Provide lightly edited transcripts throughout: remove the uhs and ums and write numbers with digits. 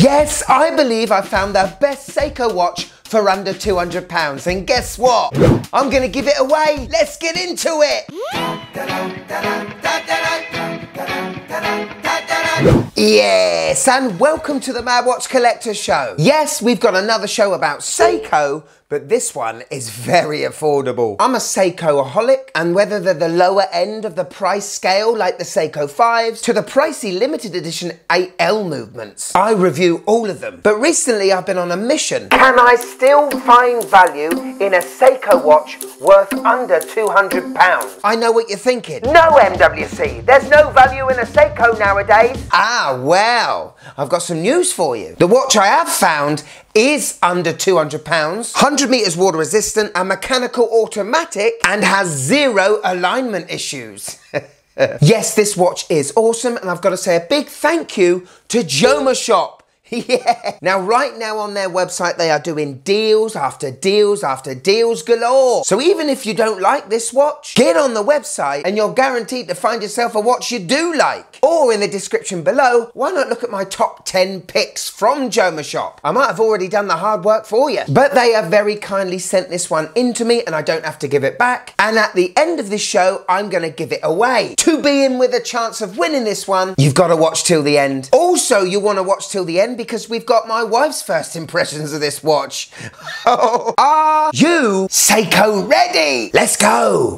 Yes, I believe I found the best Seiko watch for under £200. And guess what? I'm gonna give it away. Let's get into it. Yes, and welcome to the Mad Watch Collector Show. Yes, we've got another show about Seiko, but this one is very affordable. I'm a Seiko-aholic, and whether they're the lower end of the price scale, like the Seiko 5s, to the pricey limited edition 8L movements, I review all of them. But recently I've been on a mission. Can I still find value in a Seiko watch worth under £200? I know what you're thinking. No, MWC, there's no value in a Seiko nowadays. Ah, well, I've got some news for you. The watch I have found is under £200, 100 meters water resistant, and mechanical automatic, and has 0 alignment issues. Yes, this watch is awesome, and I've got to say a big thank you to Jomashop. Yeah. Now, right now on their website, they are doing deals after deals after deals galore. So even if you don't like this watch, get on the website and you're guaranteed to find yourself a watch you do like. Or in the description below, why not look at my top 10 picks from Jomashop? I might have already done the hard work for you. But they have very kindly sent this one into me and I don't have to give it back. And at the end of this show, I'm going to give it away. To be in with a chance of winning this one, you've got to watch till the end. Also, you want to watch till the end because we've got my wife's first impressions of this watch. Oh, are you Seiko ready? Let's go.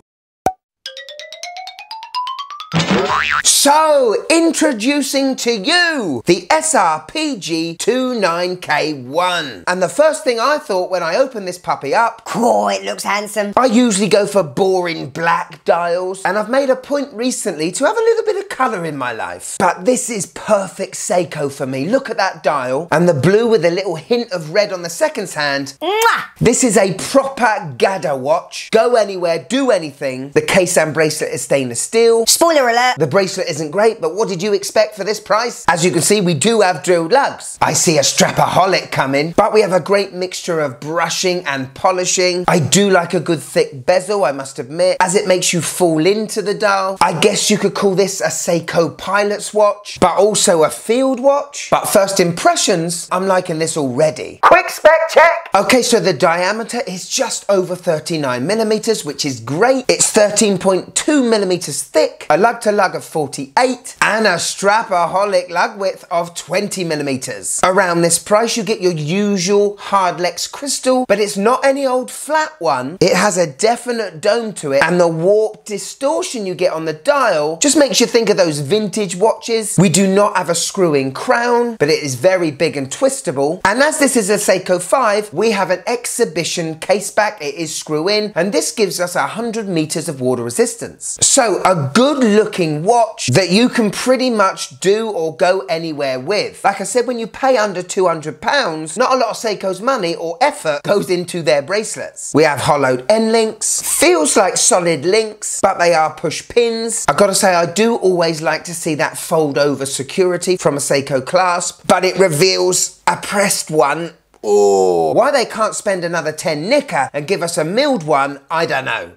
So, introducing to you the SRPG 29K1. And the first thing I thought when I opened this puppy up, oh, it looks handsome. I usually go for boring black dials, and I've made a point recently to have a little bit of colour in my life. But this is perfect Seiko for me. Look at that dial, and the blue with a little hint of red on the seconds hand. Mwah! This is a proper Gada watch. Go anywhere, do anything. The case and bracelet is stainless steel. Spoiler alert. The bracelet isn't great, but what did you expect for this price? As you can see, we do have drilled lugs. I see a strapaholic coming, but we have a great mixture of brushing and polishing. I do like a good thick bezel, I must admit, as it makes you fall into the dial. I guess you could call this a Seiko pilot's watch, but also a field watch. But first impressions, I'm liking this already. Quick spec check. Okay, so the diameter is just over 39 millimeters, which is great. It's 13.2 millimeters thick, a lug to lug of 48, and a strapaholic lug width of 20 millimeters. Around this price, you get your usual Hardlex crystal, but it's not any old flat one. It has a definite dome to it, and the warped distortion you get on the dial just makes you think of those vintage watches. We do not have a screw-in crown, but it is very big and twistable. And as this is a Seiko 5, we have an exhibition case back. It is screw-in, and this gives us 100 meters of water resistance. So a good looking watch that you can pretty much do or go anywhere with. Like I said, when you pay under £200, not a lot of Seiko's money or effort goes into their bracelets. We have hollowed end links, feels like solid links, but they are push pins. I've got to say, I do always like to see that fold over security from a Seiko clasp, but it reveals a pressed one. Oh, why they can't spend another 10 nicker and give us a milled one, I don't know.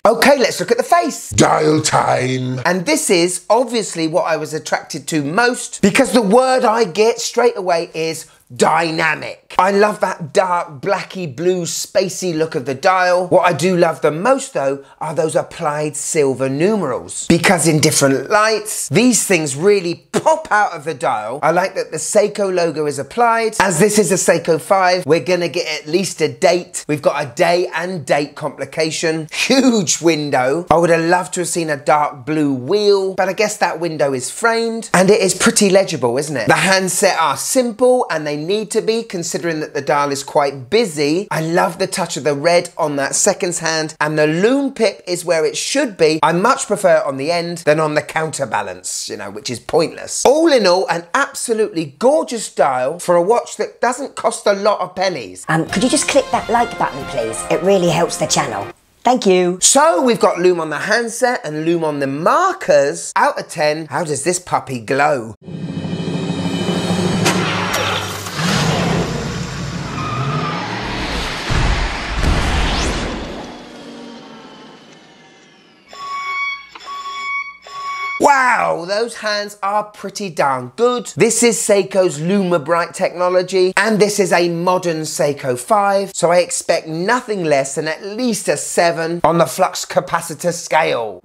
Okay, let's look at the face. Dial time. And this is obviously what I was attracted to most, because the word I get straight away is dynamic. I love that dark blacky blue spacey look of the dial. What I do love the most though are those applied silver numerals, because in different lights these things really pop out of the dial. I like that the Seiko logo is applied. As this is a Seiko 5, we're gonna get at least a date. We've got a day and date complication. Huge window. I would have loved to have seen a dark blue wheel, but I guess that window is framed, and it is pretty legible, isn't it? The handset are simple, and they need to be, considering that the dial is quite busy. I love the touch of the red on that seconds hand, and the loom pip is where it should be. I much prefer it on the end than on the counterbalance, you know, which is pointless. All in all, an absolutely gorgeous dial for a watch that doesn't cost a lot of pennies. Could you just click that like button, please? It really helps the channel. Thank you. So we've got loom on the handset and loom on the markers. Out of 10, how does this puppy glow? Wow, the those hands are pretty darn good. This is Seiko's LumaBrite technology, and this is a modern Seiko 5, so I expect nothing less than at least a 7 on the flux capacitor scale.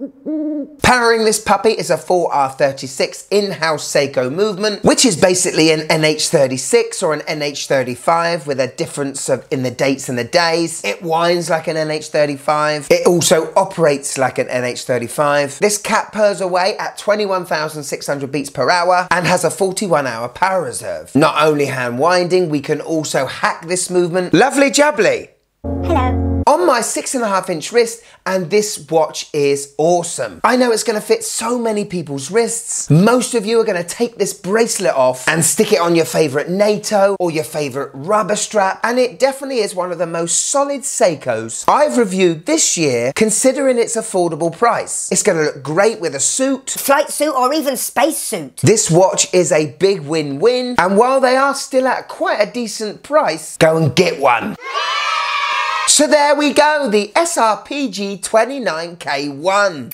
Powering this puppy is a 4R36 in-house Seiko movement, which is basically an NH36 or an NH35 with a difference in the dates and the days. It whines like an NH35. It also operates like an NH35. This cat purrs away at 21,600 beats per hour and has a 41-hour power reserve. Not only hand winding, we can also hack this movement. Lovely jubbly. Hello. On my 6.5-inch wrist, and this watch is awesome. I know it's going to fit so many people's wrists. Most of you are going to take this bracelet off and stick it on your favourite NATO or your favourite rubber strap, and it definitely is one of the most solid Seikos I've reviewed this year, considering its affordable price. It's going to look great with a suit, Flight suit or even space suit. This watch is a big win-win, and while they are still at quite a decent price, go and get one. So there we go, the SRPG 29K1.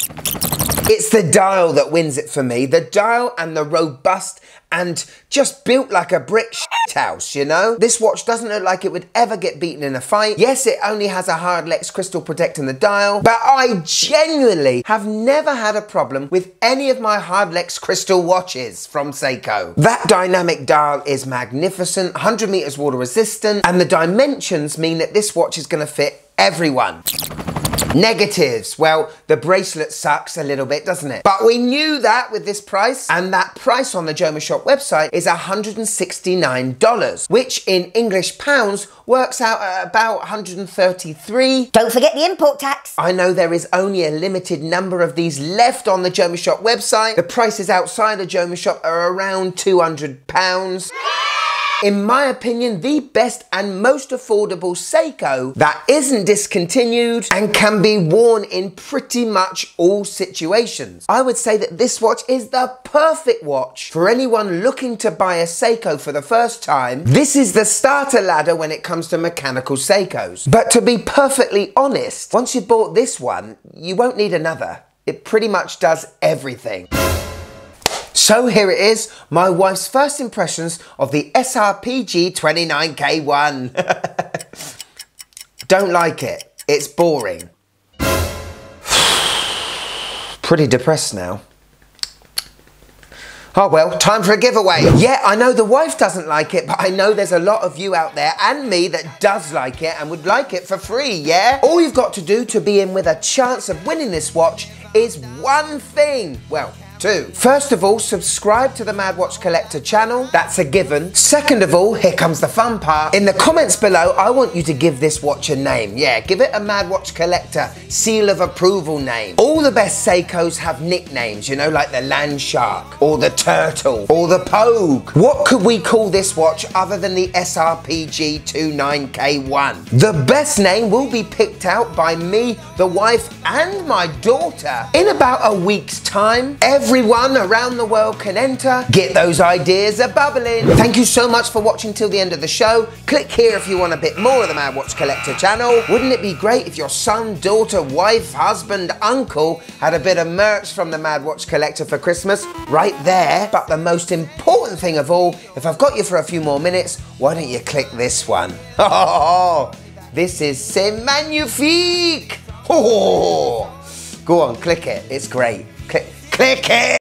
It's the dial that wins it for me. The dial and the robust and just built like a brick house, you know? This watch doesn't look like it would ever get beaten in a fight. Yes, it only has a Hardlex crystal protecting the dial, but I genuinely have never had a problem with any of my Hardlex crystal watches from Seiko. That dynamic dial is magnificent, 100 meters water resistant, and the dimensions mean that this watch is gonna fit everyone. Negatives, well, the bracelet sucks a little bit, doesn't it? But we knew that with this price, and that price on the Jomashop website is $169, which in English pounds works out at about 133. Don't forget the import tax. I know there is only a limited number of these left on the Jomashop website. The prices outside of Jomashop are around £200. In my opinion, the best and most affordable Seiko that isn't discontinued and can be worn in pretty much all situations. I would say that this watch is the perfect watch for anyone looking to buy a Seiko for the first time. This is the starter ladder when it comes to mechanical Seikos. But to be perfectly honest, once you've bought this one, you won't need another. It pretty much does everything. So here it is, my wife's first impressions of the SRPG 29K1. Don't like it. It's boring. Pretty depressed now. Oh well, time for a giveaway. Yeah, I know the wife doesn't like it, but I know there's a lot of you out there and me that does like it and would like it for free, yeah? All you've got to do to be in with a chance of winning this watch is one thing. Well, two. First of all, subscribe to the Mad Watch Collector channel. That's a given. Second of all, here comes the fun part. In the comments below, I want you to give this watch a name. Yeah, give it a Mad Watch Collector seal of approval name. All the best Seikos have nicknames, you know, like the Land Shark, or the Turtle, or the Pogue. What could we call this watch other than the SRPG 29K1? The best name will be picked out by me, the wife, and my daughter in about a week's time. Everyone around the world can enter. Get those ideas a-bubbling. Thank you so much for watching till the end of the show. Click here if you want a bit more of the Mad Watch Collector channel. Wouldn't it be great if your son, daughter, wife, husband, uncle had a bit of merch from the Mad Watch Collector for Christmas? Right there. But the most important thing of all, if I've got you for a few more minutes, why don't you click this one? Oh, this is C'est magnifique. Oh, go on, click it. It's great. Click it!